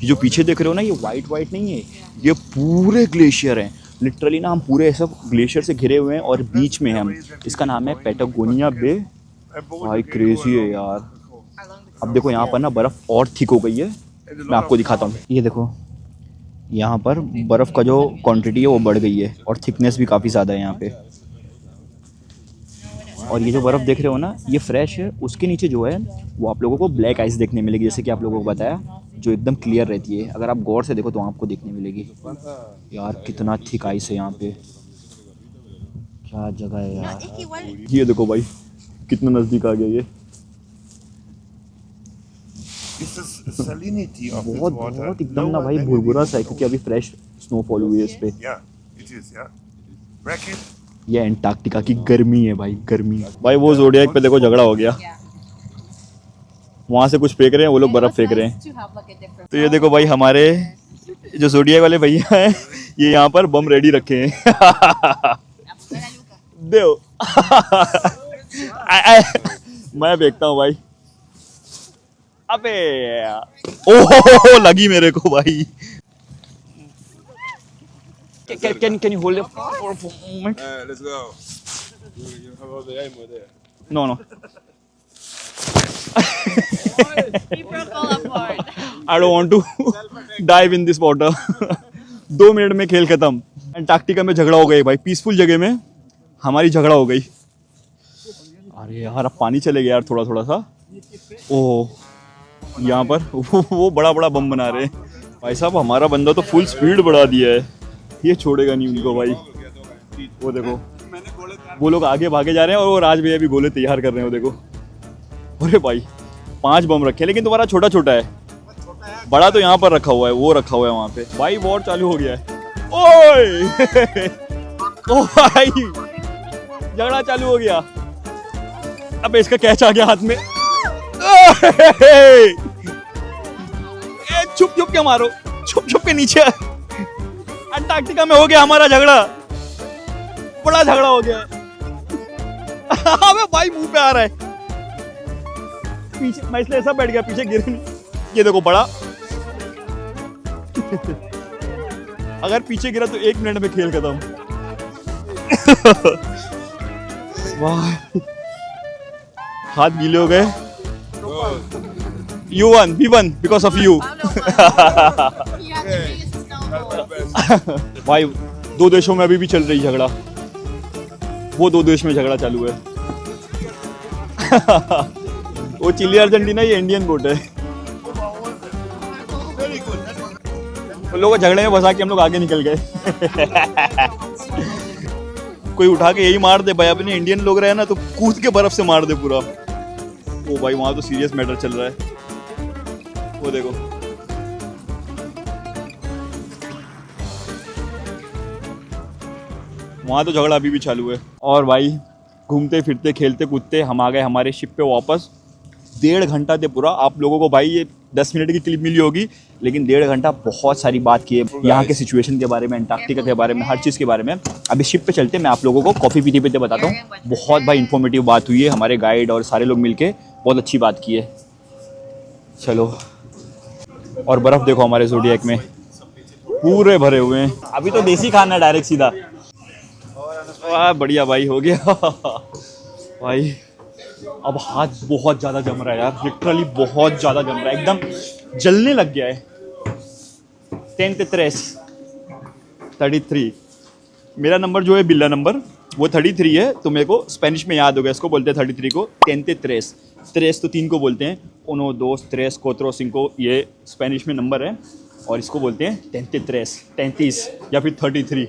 ये जो पीछे देख रहे हो ना, ये वाइट नहीं है, ये पूरे ग्लेशियर हैं। लिटरली ना हम पूरे सब ग्लेशियर से घिरे हुए हैं और बीच में हम, इसका नाम है पैटागोनिया बे। भाई क्रेजी है यार। अब देखो यहाँ पर ना बर्फ़ और थिक हो गई है, मैं आपको दिखाता हूँ। ये देखो यहाँ पर बर्फ़ का जो क्वांटिटी है वो बढ़ गई है और थिकनेस भी काफ़ी ज़्यादा है यहाँ पे। और ये जो बर्फ़ देख रहे हो ना, ये फ्रेश है। उसके नीचे जो है वो आप लोगों को ब्लैक आइस देखने मिलेगी, जैसे कि आप लोगों को बताया, जो एकदम क्लियर रहती है। अगर आप गौर से देखो तो आपको देखने मिलेगी। यार कितना थिक आइस है यहाँ पे, क्या जगह है यार। ये देखो भाई कितना नज़दीक आ गया ये। बहुत बहुत एकदम ना भाई भुरभुरा सा है, क्योंकि अभी फ्रेश स्नोफॉल हुई है इस पे। ये एंटार्क्टिका की गर्मी है भाई, गर्मी। भाई वो ज़ोडिएक पे देखो झगड़ा हो गया, वहाँ से कुछ फेंक रहे हैं, वो लोग बर्फ़ फेंक रहे हैं। तो ये देखो भाई हमारे जो ज़ोडिएक वाले भैया हैं, ये यहाँ पर बम रेडी रखे हैं। दो मैं देखता हूँ भाई। अबे ओह लगी मेरे को भाई। Can you hold it for a moment? Let's go. You have all the ammo there. No. He broke all apart. I don't want to dive in this water. 2 minute में खेल खत्म। एंटार्क्टिका में झगड़ा हो गई भाई, पीसफुल जगह में हमारी झगड़ा हो गई। अरे यार अब पानी चले गया यार थोड़ा सा। ओह यहाँ पर वो बड़ा बम बना रहे हैं भाई साहब। हमारा बंदा तो फुल स्पीड बढ़ा दिया है, ये छोड़ेगा नहीं उनको भाई। वो देखो वो लोग आगे भागे जा रहे हैं और वो राज भैया भी गोले तैयार कर रहे हैं। वो देखो अरे भाई 5 बम रखे, लेकिन तुम्हारा छोटा है, बड़ा तो यहाँ पर रखा हुआ है, वो रखा हुआ है वहाँ पे। भाई वॉर चालू हो गया है। ओए ओ भाई झगड़ा चालू हो गया। अब इसका कैच आ गया हाथ में। छुप के मारो, छुप के नीचे। अंटार्कटिका में हो गया हमारा झगड़ा, बड़ा झगड़ा हो गया। अबे भाई मुंह पे आ रहा है पीछे, मैं इसलिए ऐसा बैठ गया पीछे गिर नहीं। ये देखो बड़ा अगर पीछे गिरा तो 1 मिनट में खेल खत्म। वाह हाथ गीले हो गए। You won, we won because of you. भाई 2 देशों में अभी भी चल रही झगड़ा, वो 2 देश में झगड़ा चालू है। वो चिली अर्जेंटीना, ये इंडियन बोट है। उन लोगों को झगड़े में फंसा के हम लोग आगे निकल गए। कोई उठा के यही मार दे भाई, अपने इंडियन लोग रहे ना तो कूद के बर्फ से मार दे पूरा। ओ भाई वहाँ तो सीरियस मैटर चल रहा है। वो देखो वहाँ तो झगड़ा अभी भी चालू है। और भाई घूमते फिरते खेलते कूदते हम आ गए हमारे शिप पे वापस। 1.5 घंटा थे पूरा। आप लोगों को भाई ये 10 मिनट की क्लिप मिली होगी, लेकिन 1.5 घंटा बहुत सारी बात की है यहाँ के सिचुएशन के बारे में, अंटार्कटिका के बारे में, हर चीज़ के बारे में। अभी शिप पे चलते मैं आप लोगों को कॉफ़ी पीते पीते बताता हूँ। बहुत भाई इन्फॉर्मेटिव बात हुई है, हमारे गाइड और सारे लोग मिलके बहुत अच्छी बात की है। चलो और बर्फ़ देखो हमारे ज़ोडिएक में पूरे भरे हुए हैं। अभी तो देसी खाना है डायरेक्ट सीधा। वाह बढ़िया भाई हो गया। भाई अब हाथ बहुत ज़्यादा जम रहा है यार, लिटरली बहुत ज़्यादा जम रहा है, एकदम जलने लग गया है। 33 मेरा नंबर जो है बिल्ला नंबर वो 33 है, तो मेरे को स्पेनिश में याद हो गया। इसको बोलते हैं 33 को 33। 3 तो 3 को बोलते हैं, 1, 2, 3, 4, 5, ये स्पेनिश में नंबर है और इसको बोलते हैं 33 या फिर 33।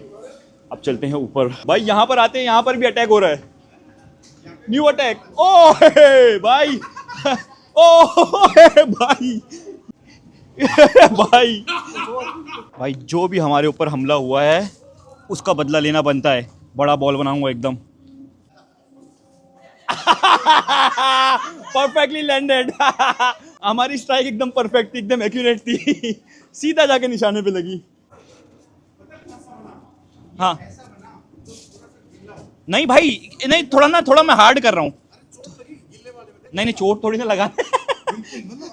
अब चलते हैं ऊपर। भाई यहाँ पर आते हैं, यहाँ पर भी अटैक हो रहा है। New attack. ओ भाई, ओ भाई भाई भाई, जो भी हमारे ऊपर हमला हुआ है उसका बदला लेना बनता है। बड़ा बॉल बनाऊंगा एकदम। Perfectly landed. हमारी स्ट्राइक एकदम परफेक्ट थी, एकदम एक्यूरेट थी। सीधा जाके निशाने पे लगी। हाँ नहीं भाई, नहीं थोड़ा मैं हार्ड कर रहा हूँ। नहीं चोट थोड़ी ना लगा।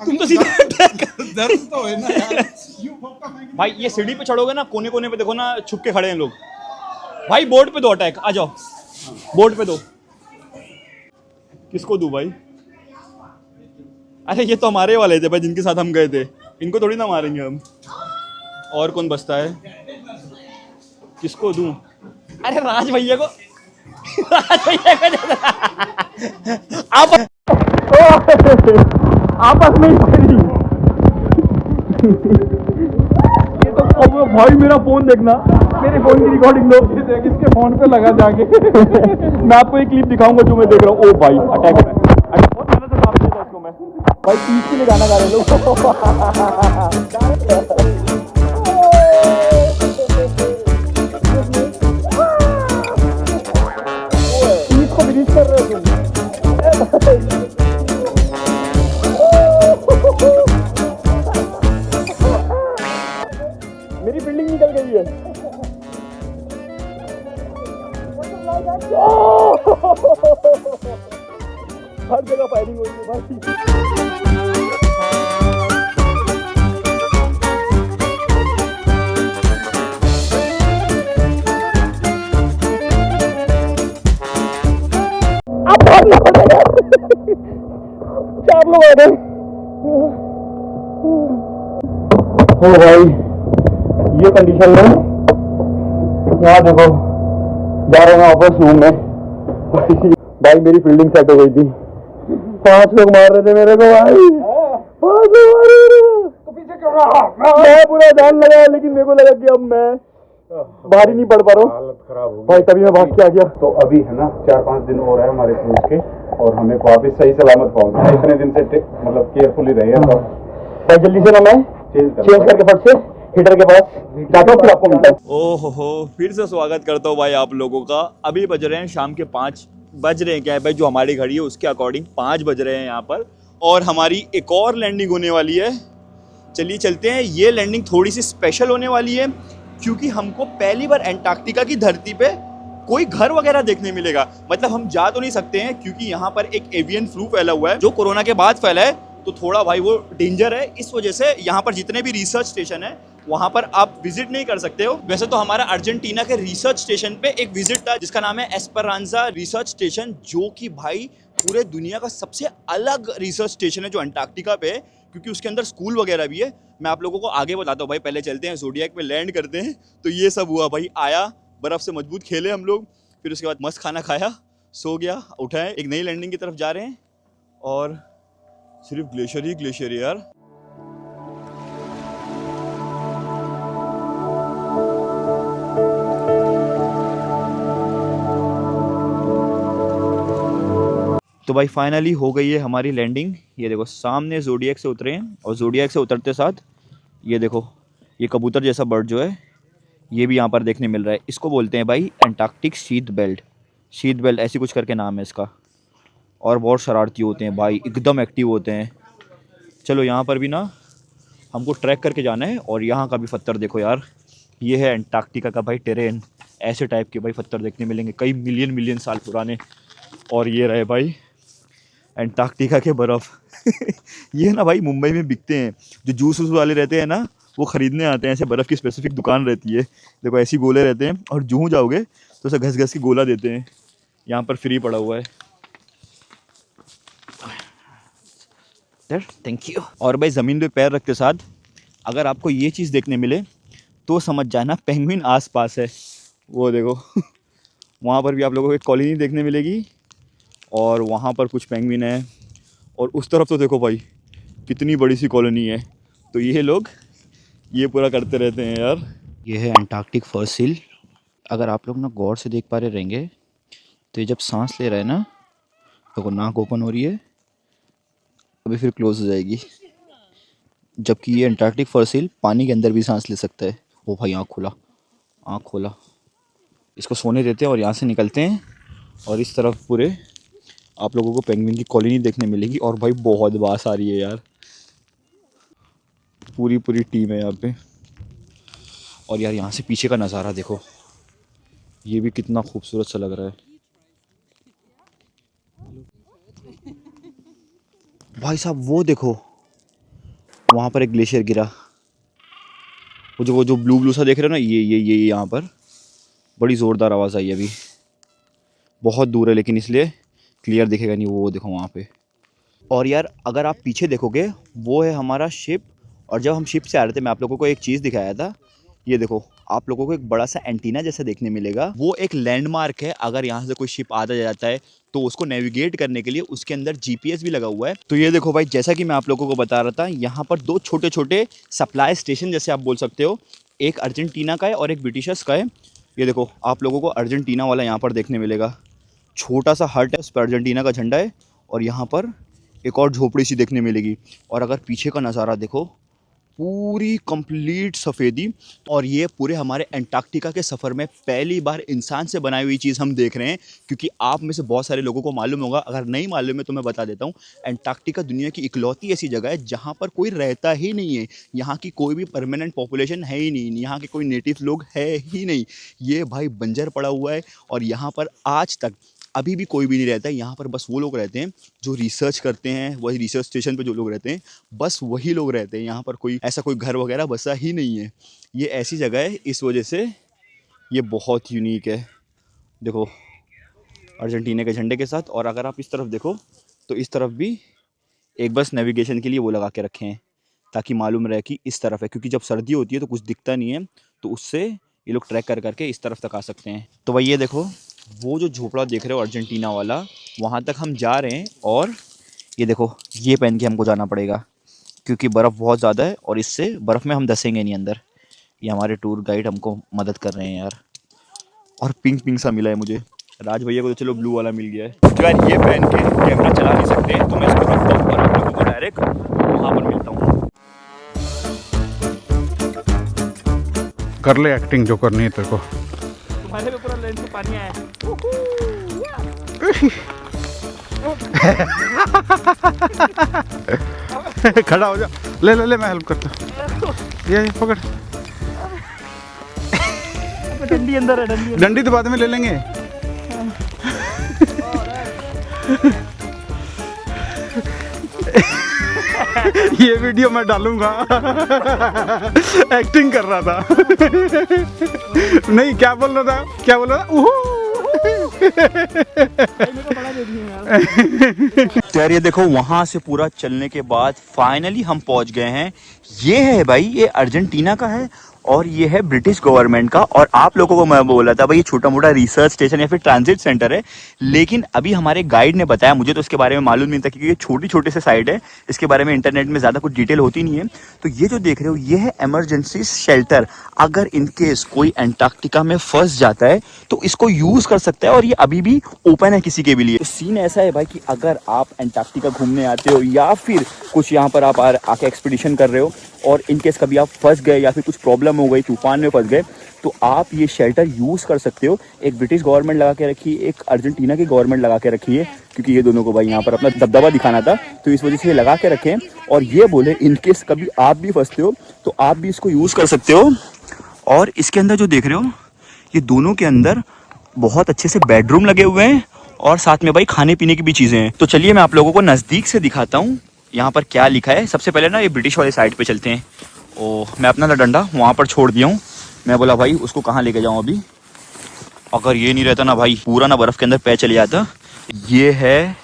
तुम तो सीधा दर्द तो है ना यार। भाई ये सीढ़ी पे चढ़ोगे ना, कोने कोने पे देखो ना, छुप के खड़े हैं लोग। भाई बोर्ड पे दो अटैक, आ जाओ बोर्ड पे दो। किसको दूं भाई? अरे ये तो हमारे वाले थे भाई, जिनके साथ हम गए थे। इनको थोड़ी ना मारेंगे हम। और कौन बचता है? किसको दूं? अरे राज भैया को। राज भैया को आप आपस में ये तो अब भाई, मेरा फोन देखना, मेरे फोन की रिकॉर्डिंग लो। देख इसके फोन पे लगा जाके। मैं आपको एक क्लिप दिखाऊंगा जो मैं देख रहा हूँ। ओ भाई अटैक हो रहा है। बहुत मेहनत से साफ किया था इसको मैं। भाई 30 के लिए गाना गा रहे लोग। को फिनिश कर रहे हो तुम। मेरी बिल्डिंग निकल गई है। हर जगह फायरिंग हो रही है भाई। चार लोग आ गए। ओ भाई ये कंडीशन में यहाँ देखो, जा रहा हूँ वापस रूम में। भाई मेरी फील्डिंग सेट हो गई थी। 5 लोग मार रहे थे मेरे को भाई। 5 लोग मार रहे थे। तो पीछे क्यों रहा? मैं पूरा ध्यान लगाया, लेकिन मेरे को लगा कि अब मैं बाहर ही नहीं पड़ पा रहा हूँ। हालत खराब हो भाई तभी मैं भाग के आ गया। तो अभी है ना 4-5 दिन हो रहा है हमारे क्रूज के, और हमें वापिस सही सलामत पहुंचना। इतने दिन से मतलब केयरफुली रहे हैं। तो भाई जल्दी से ना मैं चेंज करके फट से हीटर के पास जाता हूँ, फिर आपको मिलता हूँ। ओहो, फिर से स्वागत करता हूँ भाई आप लोगों का। अभी बज रहे हैं शाम के 5 बज रहे हैं। क्या है भाई, जो हमारी घड़ी है उसके अकॉर्डिंग 5 बज रहे हैं यहाँ पर, और हमारी एक और लैंडिंग होने वाली है। चलिए चलते हैं। ये लैंडिंग थोड़ी सी स्पेशल होने वाली है, क्योंकि हमको पहली बार एंटार्क्टिका की धरती पे कोई घर वगैरह देखने मिलेगा। मतलब हम जा तो नहीं सकते हैं, क्योंकि यहाँ पर एक एवियन फ्लू फैला हुआ है, जो कोरोना के बाद फैला है। तो थोड़ा भाई वो डेंजर है। इस वजह से यहाँ पर जितने भी रिसर्च स्टेशन है वहाँ पर आप विजिट नहीं कर सकते हो। वैसे तो हमारा अर्जेंटीना के रिसर्च स्टेशन पे एक विजिट था, जिसका नाम है एस्पेरांजा रिसर्च स्टेशन, जो कि भाई पूरे दुनिया का सबसे अलग रिसर्च स्टेशन है जो अंटार्कटिका पे है, क्योंकि उसके अंदर स्कूल वगैरह भी है। मैं आप लोगों को आगे बताता हूँ भाई। पहले चलते हैं ज़ोडिएक पे लैंड करते हैं। तो ये सब हुआ भाई, आया बर्फ़ से मजबूत खेले हम लोग, फिर उसके बाद मस्त खाना खाया, सो गया, उठाए, एक नई लैंडिंग की तरफ जा रहे हैं। और सिर्फ ग्लेशियर ही ग्लेशियर है यार। तो भाई फाइनली हो गई है हमारी लैंडिंग। ये देखो सामने ज़ोडिएक से उतरे हैं, और ज़ोडिएक से उतरते साथ ये देखो, ये कबूतर जैसा बर्ड जो है ये भी यहाँ पर देखने मिल रहा है। इसको बोलते हैं भाई Antarctic sheath belt. Sheath belt ऐसी कुछ करके नाम है इसका। और बहुत शरारती होते हैं भाई, एकदम एक्टिव होते हैं। चलो यहाँ पर भी ना हमको ट्रैक करके जाना है। और यहाँ का भी पत्थर देखो यार, ये है एंटार्क्टिका का भाई टेरेन। ऐसे टाइप के भाई पत्थर देखने मिलेंगे, कई मिलियन साल पुराने। और ये रहे भाई एंटार्क्टिका के बर्फ़। ये ना भाई मुंबई में बिकते हैं, जो जूस वूस वाले रहते हैं ना, वो ख़रीदने आते हैं। ऐसे बर्फ़ की स्पेसिफिक दुकान रहती है, देखो ऐसी गोले रहते हैं, और जूँ जाओगे तो उसे घस घस के गोला देते हैं। यहाँ पर फ्री पड़ा हुआ है। Thank you. और भाई ज़मीन पे पैर रखते साथ अगर आपको ये चीज़ देखने मिले तो समझ जाना पेंगुइन आसपास है। वो देखो वहाँ पर भी आप लोगों को एक कॉलोनी देखने मिलेगी, और वहाँ पर कुछ पेंगुइन है। और उस तरफ तो देखो भाई कितनी बड़ी सी कॉलोनी है। तो ये लोग ये पूरा करते रहते हैं यार। ये है एंटार्क्टिक फॉसिल। अगर आप लोग ना गौर से देख पा रहे रहेंगे तो ये जब सांस ले रहा है ना, देखो नाक ओपन हो रही है, अभी फिर क्लोज हो जाएगी। जबकि ये अंटार्कटिक फर सील पानी के अंदर भी सांस ले सकता है। ओ भाई आँख खोला, आँख खोला। इसको सोने देते हैं और यहाँ से निकलते हैं। और इस तरफ पूरे आप लोगों को पेंगुइन की कॉलोनी देखने मिलेगी। और भाई बहुत बास आ रही है यार, पूरी पूरी टीम है यहाँ पे। और यार यहाँ से पीछे का नज़ारा देखो, ये भी कितना खूबसूरत सा लग रहा है। भाई साहब वो देखो, वहाँ पर एक ग्लेशियर गिरा। वो जो ब्लू ब्लू सा देख रहे हो ना, ये यहाँ पर बड़ी ज़ोरदार आवाज़ आई अभी। बहुत दूर है लेकिन इसलिए क्लियर दिखेगा नहीं। वो देखो वहाँ पे। और यार अगर आप पीछे देखोगे, वो है हमारा शिप। और जब हम शिप से आ रहे थे, मैं आप लोगों को एक चीज़ दिखाया था। ये देखो, आप लोगों को एक बड़ा सा एंटीना जैसा देखने मिलेगा। वो एक लैंडमार्क है। अगर यहाँ से कोई शिप आता जाता है तो उसको नेविगेट करने के लिए उसके अंदर जीपीएस भी लगा हुआ है। तो ये देखो भाई, जैसा कि मैं आप लोगों को बता रहा था, यहाँ पर दो छोटे छोटे सप्लाई स्टेशन जैसे आप बोल सकते हो, एक अर्जेंटीना का है और एक ब्रिटिशर्स का है। ये देखो, आप लोगों को अर्जेंटीना वाला यहाँ पर देखने मिलेगा। छोटा सा हट है, उस पर अर्जेंटीना का झंडा है। और यहाँ पर एक और झोपड़ी सी देखने मिलेगी। और अगर पीछे का नज़ारा देखो, पूरी कंप्लीट सफ़ेदी। और ये पूरे हमारे अंटार्कटिका के सफ़र में पहली बार इंसान से बनाई हुई चीज़ हम देख रहे हैं। क्योंकि आप में से बहुत सारे लोगों को मालूम होगा, अगर नहीं मालूम है तो मैं बता देता हूँ। अंटार्कटिका दुनिया की इकलौती ऐसी जगह है जहाँ पर कोई रहता ही नहीं है। यहाँ की कोई भी परमानेंट पॉपुलेशन है ही नहीं, यहाँ के कोई नेटिव लोग है ही नहीं। ये भाई बंजर पड़ा हुआ है। और यहाँ पर आज तक अभी भी कोई भी नहीं रहता है। यहाँ पर बस वो लोग रहते हैं जो रिसर्च करते हैं। वही रिसर्च स्टेशन पे जो लोग रहते हैं, बस वही लोग रहते हैं। यहाँ पर कोई ऐसा कोई घर वगैरह बसा ही नहीं है। ये ऐसी जगह है, इस वजह से ये बहुत यूनिक है। देखो, अर्जेंटीना के झंडे के साथ। और अगर आप इस तरफ देखो तो इस तरफ भी एक बस नेविगेशन के लिए वो लगा के रखे हैं, ताकि मालूम रहे कि इस तरफ है। क्योंकि जब सर्दी होती है तो कुछ दिखता नहीं है, तो उससे ये लोग ट्रैक कर करके इस तरफ तक आ सकते हैं। तो भाई ये देखो, वो जो झोपड़ा देख रहे हो अर्जेंटीना वाला, वहाँ तक हम जा रहे हैं। और ये देखो, ये पहन के हमको जाना पड़ेगा क्योंकि बर्फ़ बहुत ज़्यादा है और इससे बर्फ़ में हम धसेंगे नहीं अंदर। ये हमारे टूर गाइड हमको मदद कर रहे हैं यार। और पिंक पिंक सा मिला है मुझे। राज भैया को तो चलो ब्लू वाला मिल गया है। तो यार ये पहन के कैमरा चला नहीं सकते, तो मैं इसको रखता हूँ और आप लोगों को डायरेक्ट वहाँ पर मिलता हूँ। कर ले एक्टिंग जो करनी है तेरे को। तुम्हारे पे पूरा लेंस में पानी आया है। खड़ा हो जा, ले ले ले, मैं हेल्प करता हूँ। ये पकड़। डंडी अंदर है, डंडी। डंडी तो बाद में ले लेंगे। ये वीडियो मैं डालूंगा। एक्टिंग कर रहा था। नहीं, क्या बोल रहा था, क्या बोल रहा था? तो यार ये देखो, वहां से पूरा चलने के बाद फाइनली हम पहुंच गए हैं। ये है भाई, ये अर्जेंटीना का है और ये है ब्रिटिश गवर्नमेंट का। और आप लोगों को मैं बोला था भाई, ये छोटा मोटा रिसर्च स्टेशन या फिर ट्रांजिट सेंटर है। लेकिन अभी हमारे गाइड ने बताया, मुझे तो इसके बारे में मालूम नहीं था क्योंकि ये छोटी छोटे से साइट है, इसके बारे में इंटरनेट में ज़्यादा कुछ डिटेल होती नहीं है। तो ये जो देख रहे हो, ये है इमरजेंसी शेल्टर। अगर इनकेस कोई अंटार्कटिका में फंस जाता है तो इसको यूज़ कर सकता है। और ये अभी भी ओपन है किसी के भी लिए। तो सीन ऐसा है भाई कि अगर आप अंटार्कटिका घूमने आते हो या फिर कुछ यहाँ पर आप आके एक्सपीडिशन कर रहे हो और इनकेस कभी आप फंस गए या फिर कुछ प्रॉब्लम हो गई, तूफान में फंस गए, तो आप ये शेल्टर यूज़ कर सकते हो। एक ब्रिटिश गवर्नमेंट लगा के रखी है, एक अर्जेंटीना की गवर्नमेंट लगा के रखी है। क्योंकि ये दोनों को भाई यहाँ पर अपना दबदबा दिखाना था, तो इस वजह से ये लगा के रखे हैं। और ये बोले इनकेस कभी आप भी फंसते हो तो आप भी इसको यूज़ कर सकते हो। और इसके अंदर जो देख रहे हो, ये दोनों के अंदर बहुत अच्छे से बेडरूम लगे हुए हैं और साथ में भाई खाने पीने की भी चीज़ें हैं। तो चलिए मैं आप लोगों को नज़दीक से दिखाता हूँ यहाँ पर क्या लिखा है। सबसे पहले ना ये ब्रिटिश वाले साइड पे चलते हैं। मैं अपना डंडा वहाँ पर छोड़ दिया हूँ। मैं बोला भाई उसको कहाँ लेके जाऊँ अभी, अगर ये नहीं रहता ना भाई, पूरा ना बर्फ़ के अंदर पैर चले जाता। ये है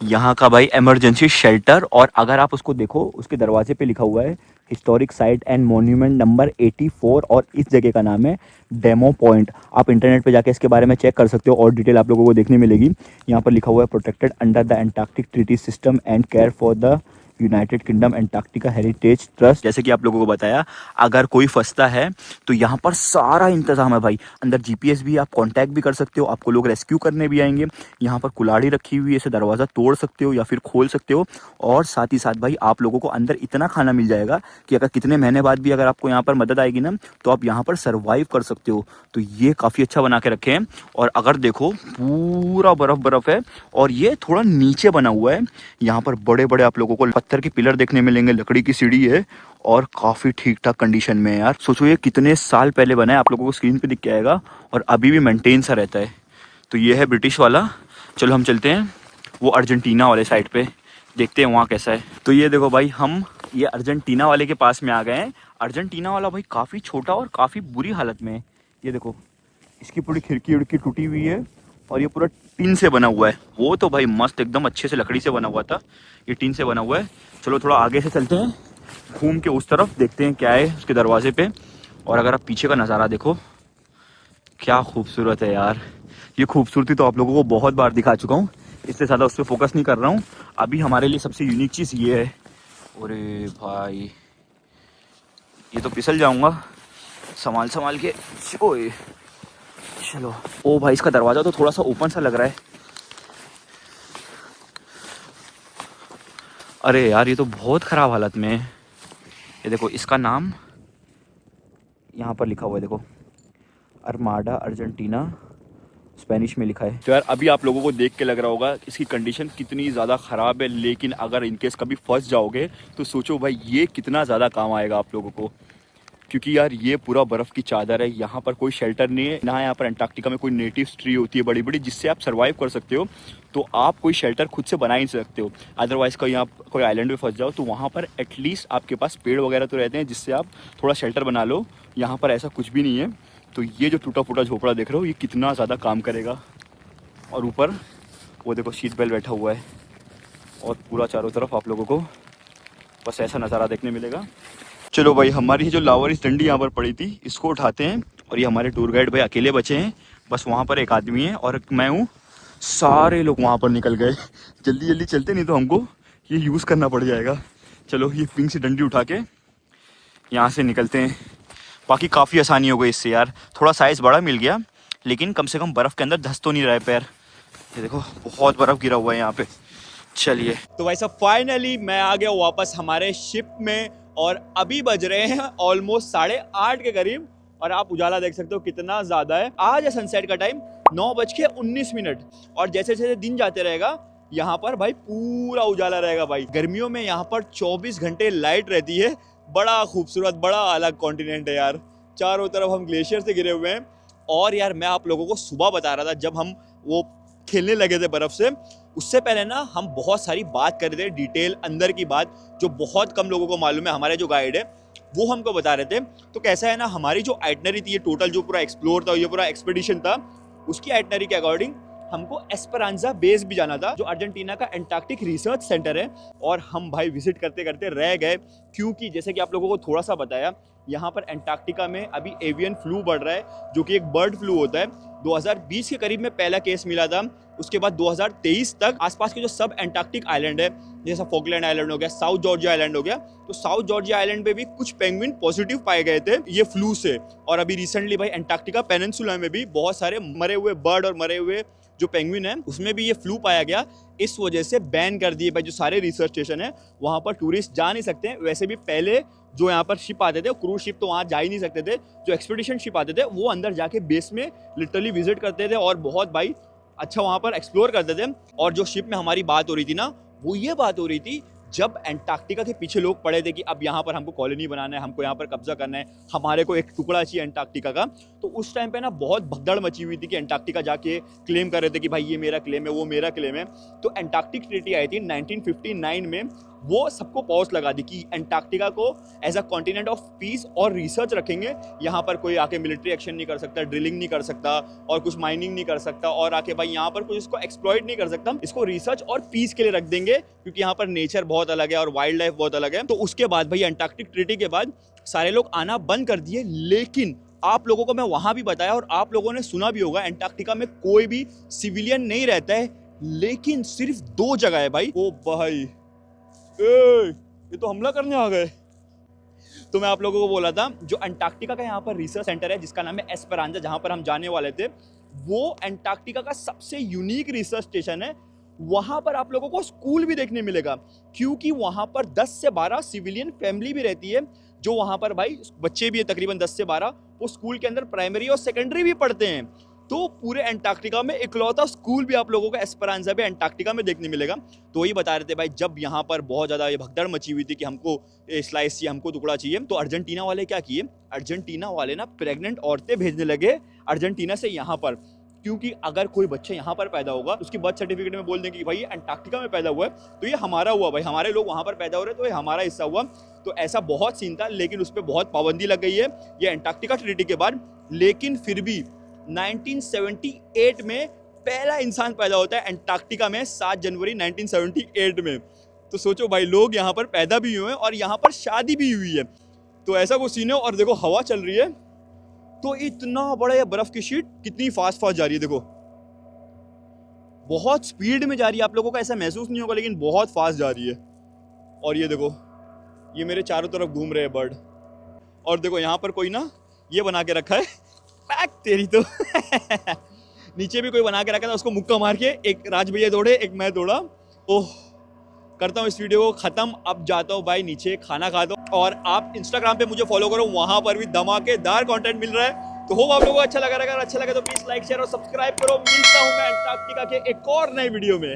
यहाँ का भाई इमरजेंसी शेल्टर। और अगर आप उसको देखो, उसके दरवाजे पे लिखा हुआ है historic site and monument number 84। और इस जगह का नाम है डेमो पॉइंट। आप इंटरनेट पे जाके इसके बारे में चेक कर सकते हो और डिटेल आप लोगों को देखने मिलेगी। यहाँ पर लिखा हुआ है protected under the Antarctic treaty system and care for the United kingdom Antarctica heritage trust. जैसे कि आप लोगों को बताया, अगर कोई फंसता है तो यहाँ पर सारा इंतजाम है भाई। अंदर जीपीएस भी, आप कांटेक्ट भी कर सकते हो, आपको लोग रेस्क्यू करने भी आएंगे। यहाँ पर कुल्हाड़ी रखी हुई है, इसे दरवाज़ा तोड़ सकते हो या फिर खोल सकते हो। और साथ ही साथ भाई आप लोगों को अंदर इतना खाना मिल जाएगा कि अगर कितने महीने बाद भी अगर आपको यहाँ पर मदद आएगी ना, तो आप यहाँ पर सर्वाइव कर सकते हो। तो ये काफ़ी अच्छा बना के रखे हैं। और अगर देखो पूरा बर्फ़ है और ये थोड़ा नीचे बना हुआ है। यहाँ पर बड़े बड़े आप लोगों को पत्थर के पिलर देखने मिलेंगे, लकड़ी की सीढ़ी है और काफ़ी ठीक ठाक कंडीशन में है यार। सोचो ये कितने साल पहले बना है, आप लोगों को स्क्रीन पे दिख के आएगा और अभी भी मेंटेन सा रहता है। तो ये है ब्रिटिश वाला। चलो हम चलते हैं वो अर्जेंटीना वाले साइड पे, देखते हैं वहाँ कैसा है। तो ये देखो भाई, हम ये अर्जेंटीना वाले के पास में आ गए हैं। अर्जेंटीना वाला भाई काफ़ी छोटा और काफ़ी बुरी हालत में है। ये देखो, इसकी पूरी खिड़की उड़की टूटी हुई है और ये पूरा टीन से बना हुआ है। वो तो भाई मस्त एकदम अच्छे से लकड़ी से बना हुआ था, ये टीन से बना हुआ है। चलो थोड़ा आगे से चलते हैं, घूम के उस तरफ देखते हैं क्या है उसके दरवाजे पे। और अगर आप पीछे का नज़ारा देखो, क्या खूबसूरत है यार। ये खूबसूरती तो आप लोगों को बहुत बार दिखा चुका हूँ, इससे ज़्यादा उस पर फोकस नहीं कर रहा हूँ। अभी हमारे लिए सबसे यूनिक चीज़ ये है। अरे भाई, ये तो फिसल जाऊँगा, संभाल के। ओए चलो। ओ भाई, इसका दरवाज़ा तो थोड़ा सा ओपन सा लग रहा है। अरे यार, ये तो बहुत ख़राब हालत में है। ये देखो, इसका नाम यहाँ पर लिखा हुआ है, देखो, अरमाडा अर्जेंटीना, स्पेनिश में लिखा है। तो यार अभी आप लोगों को देख के लग रहा होगा इसकी कंडीशन कितनी ज़्यादा ख़राब है, लेकिन अगर इनकेस कभी फंस जाओगे तो सोचो भाई ये कितना ज़्यादा काम आएगा आप लोगों को। क्योंकि यार ये पूरा बर्फ़ की चादर है, यहाँ पर कोई शेल्टर नहीं है ना। यहाँ पर अंटार्कटिका में कोई नेटिव ट्री होती है बड़ी बड़ी, जिससे आप सर्वाइव कर सकते हो। तो आप कोई शेल्टर खुद से बना ही नहीं सकते हो। अदरवाइज़ कहीं आप कोई आइलैंड में फंस जाओ तो वहाँ पर एटलीस्ट आपके पास पेड़ वगैरह तो रहते हैं जिससे आप थोड़ा शेल्टर बना लो। यहाँ पर ऐसा कुछ भी नहीं है। तो ये जो टूटा फूटा झोपड़ा देख रहे हो, ये कितना ज़्यादा काम करेगा। और ऊपर वो देखो सीट बेल्ट बैठा हुआ है और पूरा चारों तरफ आप लोगों को बस ऐसा नज़ारा देखने मिलेगा। चलो भाई, हमारी जो लावारिस डंडी यहाँ पर पड़ी थी इसको उठाते हैं। और ये हमारे टूर गाइड भाई अकेले बचे हैं, बस वहाँ पर एक आदमी है और मैं हूँ। सारे लोग वहाँ पर निकल गए। जल्दी जल्दी चलते, नहीं तो हमको ये यूज़ करना पड़ जाएगा। चलो ये पिंक सी डंडी उठा के यहाँ से निकलते हैं। बाकी काफ़ी आसानी हो गई इससे यार, थोड़ा साइज़ बड़ा मिल गया, लेकिन कम से कम बर्फ़ के अंदर धंस तो नहीं रहा है पैर। ये देखो बहुत बर्फ़ गिरा हुआ है यहाँ पे। चलिए, तो भाई साहब फाइनली मैं आ गया वापस हमारे शिप में और अभी बज रहे हैं ऑलमोस्ट 8:30 के करीब। और आप उजाला देख सकते हो कितना ज़्यादा है। आज है सनसेट का टाइम 9:19। और जैसे जैसे दिन जाते रहेगा यहाँ पर भाई पूरा उजाला रहेगा भाई। गर्मियों में यहाँ पर 24 घंटे लाइट रहती है। बड़ा खूबसूरत, बड़ा अलग कॉन्टिनेंट है यार। चारों तरफ हम ग्लेशियर से घिरे हुए हैं। और यार मैं आप लोगों को सुबह बता रहा था, जब हम वो खेलने लगे थे बर्फ़ से, उससे पहले ना हम बहुत सारी बात कर रहे थे, डिटेल अंदर की बात जो बहुत कम लोगों को मालूम है। हमारे जो गाइड है वो हमको बता रहे थे। तो कैसा है ना, हमारी जो आइटनरी थी, ये टोटल जो पूरा एक्सप्लोर था, ये पूरा एक्सपीडिशन था, उसकी आइटनरी के अकॉर्डिंग हमको एस्पेरांजा बेस भी जाना था, जो अर्जेंटीना का एंटार्क्टिक रिसर्च सेंटर है। और हम भाई विजिट करते करते रह गए, क्योंकि जैसे कि आप लोगों को थोड़ा सा बताया, यहाँ पर एंटार्क्टिका में अभी एवियन फ्लू बढ़ रहा है, जो कि एक बर्ड फ्लू होता है। 2020 के करीब में पहला केस मिला था। उसके बाद 2023 तक आसपास के जो सब एंटार्क्टिक आइलैंड है, जैसा फॉकलैंड आइलैंड हो गया, साउथ जॉर्जिया आइलैंड हो गया, तो साउथ जॉर्जिया आइलैंड पे भी कुछ पेंगुइन पॉजिटिव पाए गए थे ये फ्लू से। और अभी रिसेंटली भाई एंटार्क्टिका पेनिनसुला में भी बहुत सारे मरे हुए बर्ड और मरे हुए जो पेंगुइन है उसमें भी ये फ्लू पाया गया। इस वजह से बैन कर दिए भाई जो सारे रिसर्च स्टेशन है, वहाँ पर टूरिस्ट जा नहीं सकते हैं। वैसे भी पहले जो यहाँ पर शिप आते थे, क्रूज शिप, तो वहाँ जा ही नहीं सकते थे। जो एक्सपीडिशन शिप आते थे वो अंदर जाके बेस में लिटरली विजिट करते थे और बहुत भाई अच्छा वहाँ पर एक्सप्लोर करते थे। और जो शिप में हमारी बात हो रही थी ना, वो ये बात हो रही थी जब एंटार्क्टिका के पीछे लोग पड़े थे कि अब यहाँ पर हमको कॉलोनी बनाना है, हमको यहाँ पर कब्जा करना है, हमारे को एक टुकड़ा चाहिए एंटार्क्टिका का। तो उस टाइम पे ना बहुत भगदड़ मची हुई थी कि एंटार्क्टिका जाके क्लेम कर रहे थे कि भाई ये मेरा क्लेम है, वो मेरा क्लेम है। तो एंटार्क्टिक ट्रीटी आई थी 1959 में, वो सबको पॉज लगा दी कि एंटार्क्टिका को as a continent of peace और रिसर्च रखेंगे। यहाँ पर कोई आके मिलिट्री एक्शन नहीं कर सकता, ड्रिलिंग नहीं कर सकता और कुछ माइनिंग नहीं कर सकता, और आके भाई यहाँ पर कुछ इसको एक्सप्लॉइट नहीं कर सकता। इसको रिसर्च और पीस के लिए रख देंगे, क्योंकि यहाँ पर नेचर बहुत अलग है और वाइल्ड लाइफ बहुत अलग है। तो उसके बाद भाई एंटार्क्टिक ट्रीटी के बाद सारे लोग आना बंद कर दिए। लेकिन आप लोगों को मैं वहाँ भी बताया और आप लोगों ने सुना भी होगा, एंटार्क्टिका में कोई भी सिविलियन नहीं रहता है, लेकिन सिर्फ 2 जगह है भाई। ओ भाई ये तो हमला करने आ गए। तो मैं आप लोगों को बोला था जो अंटार्कटिका का यहाँ पर रिसर्च सेंटर है जिसका नाम है एस्पेरांजा, जहाँ पर हम जाने वाले थे, वो अंटार्कटिका का सबसे यूनिक रिसर्च स्टेशन है। वहाँ पर आप लोगों को स्कूल भी देखने मिलेगा, क्योंकि वहाँ पर 10 से 12 सिविलियन फैमिली भी रहती है, जो वहाँ पर भाई बच्चे भी है तकरीबन 10 से 12, वो स्कूल के अंदर प्राइमरी और सेकेंडरी भी पढ़ते हैं। तो पूरे अंटार्कटिका में इकलौता स्कूल भी आप लोगों को एस्पेरांजा पे अंटार्कटिका में देखने मिलेगा। तो वही बता रहे थे भाई, जब यहाँ पर बहुत ज़्यादा ये भगदड़ मची हुई थी कि हमको स्लाइस चाहिए, हमको टुकड़ा चाहिए, तो अर्जेंटीना वाले क्या किए, अर्जेंटीना वाले ना प्रेग्नेंट औरतें भेजने लगे अर्जेंटीना से यहाँ पर, क्योंकि अगर कोई बच्चा यहाँ पर पैदा होगा उसकी बर्थ सर्टिफिकेट में बोल देंगे कि भाई ये अंटार्कटिका में पैदा हुआ है, तो ये हमारा हुआ भाई, हमारे लोग वहाँ पर पैदा हो रहे हैं तो ये हमारा हिस्सा हुआ। तो ऐसा बहुत सीन था, लेकिन उस पर बहुत पाबंदी लग गई है ये अंटार्कटिका ट्रीटी के बाद। लेकिन फिर भी 1978 में पहला इंसान पैदा होता है अंटार्कटिका में, 7 जनवरी 1978 में। तो सोचो भाई, लोग यहाँ पर पैदा भी हुए हैं और यहाँ पर शादी भी हुई है। तो ऐसा वो सीन है। और देखो हवा चल रही है, तो इतना बड़ा ये बर्फ की शीट कितनी फास्ट जा रही है, देखो बहुत स्पीड में जा रही है। आप लोगों को ऐसा महसूस नहीं होगा, लेकिन बहुत फास्ट जा रही है। और ये देखो, ये मेरे चारों तरफ घूम रहे हैं बर्ड। और देखो यहाँ पर कोई ना ये बना के रखा है, पैक तेरी तो नीचे भी कोई बना के रखा था, उसको मुक्का मार के एक राज भैया दौड़े, एक मैं दौड़ा। ओह, करता हूँ इस वीडियो को खत्म, अब जाता हूँ भाई नीचे खाना खाता हूँ। और आप इंस्टाग्राम पे मुझे फॉलो करो, वहां पर भी धमाकेदार कंटेंट मिल रहा है। तो होप आप लोगों को अच्छा लगा, अगर अच्छा लगा तो प्लीज लाइक शेयर और सब्सक्राइब करो। मिलता हूँ मैं अंटार्कटिका के एक और नए वीडियो में।